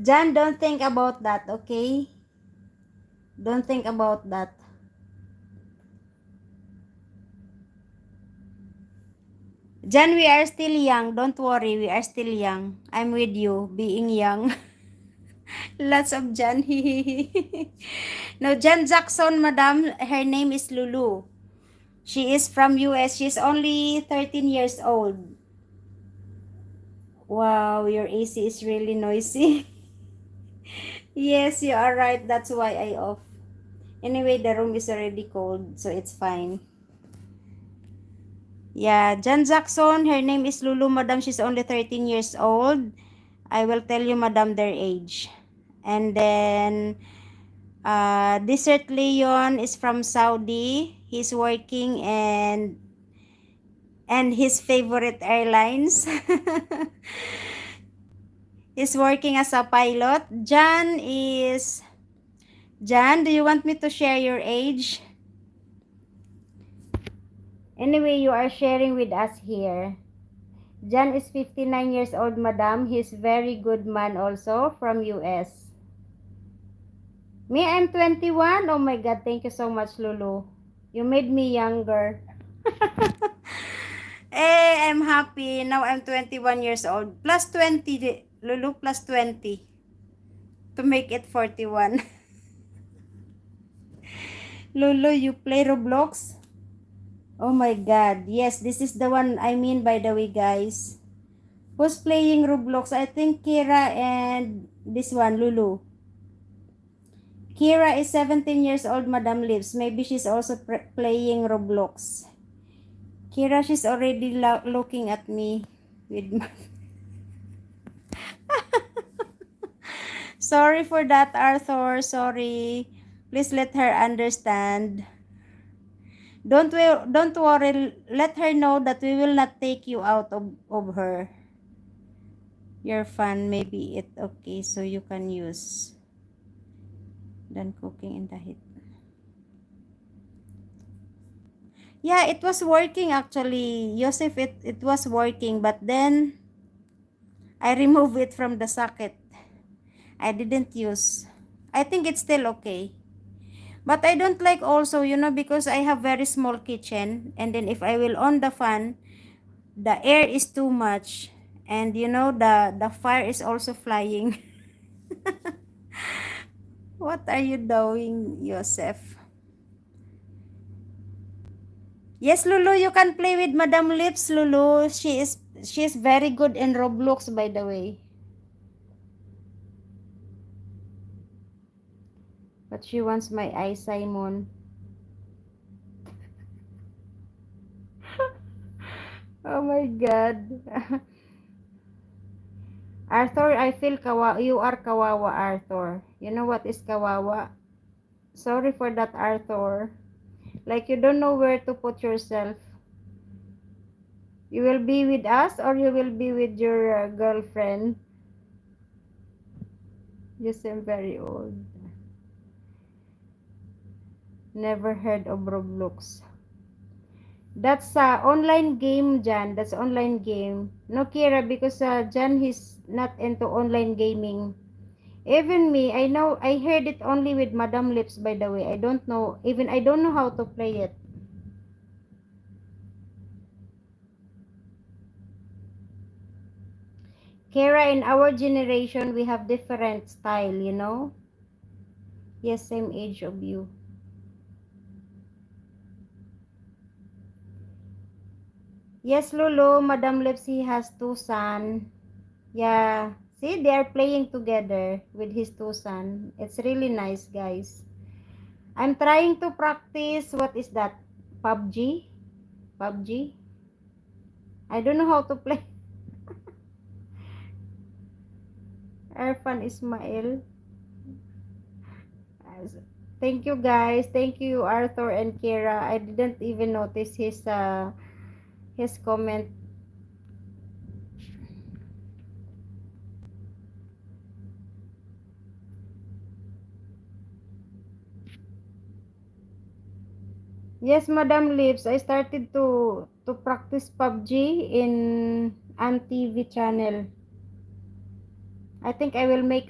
Jan, don't think about that, okay? Don't think about that. Jan, we are still young. Don't worry, we are still young. I'm with you, being young. Lots of Jan. No, Jan Jackson, madam, her name is Lulu. She is from US. She's only 13 years old. Wow, your AC is really noisy. Yes, you are right. That's why I off. Anyway, the room is already cold, so it's fine. Yeah, Jan Jackson, her name is Lulu, madam. She's only 13 years old. I will tell you, madam, their age. And then, Desert Leon is from Saudi. He's working and his favorite airlines. He's working as a pilot. Jan, do you want me to share your age? Anyway, you are sharing with us here. Jan is 59 years old, madam. He's very good man also from US. Me, I'm 21. Oh my God, thank you so much, Lulu. You made me younger. I'm happy. Now I'm 21 years old. Plus 20, Lulu, plus 20. To make it 41. Lulu, you play Roblox? Oh my God. Yes, this is the one I mean, by the way, guys. Who's playing Roblox? I think Kira and this one, Lulu. Kira is 17 years old, Madam Lives. Maybe she's also playing Roblox. Kira, she's already looking at me with my... Sorry for that, Arthur. Sorry. Please let her understand. Don't worry. Let her know that we will not take you out of her. You're fun. Maybe it okay, so you can use. Done cooking in the heat. Yeah, it was working actually. Joseph, it was working, but then I removed it from the socket. I didn't use. I think it's still okay. But I don't like also, because I have very small kitchen. And then if I will on the fan, the air is too much. And the fire is also flying. What are you doing, Joseph? Yes, Lulu, you can play with Madam Lips, Lulu. She is very good in Roblox, by the way. But she wants my eye, Simon. Oh my God. Arthur, I feel you are kawawa, Arthur. You know what is kawawa? Sorry for that, Arthur. Like you don't know where to put yourself. You will be with us or you will be with your girlfriend? You seem very old. Never heard of Roblox. That's online game, Jan. That's online game. No, Kira, because Jan is not into online gaming. Even me, I heard it only with Madam Lips, by the way. I don't know how to play it. Kira, in our generation, we have different style. Yes, same age of you. Yes, Lulu, Madam Lips, he has two sons. Yeah, see, they are playing together with his two sons. It's really nice, guys. I'm trying to practice, what is that? PUBG? PUBG? I don't know how to play. Irfan Ismail. Thank you, guys. Thank you, Arthur and Kira. I didn't even notice his comment. Yes, Madam Lips, I started to practice PUBG in TV channel. I think I will make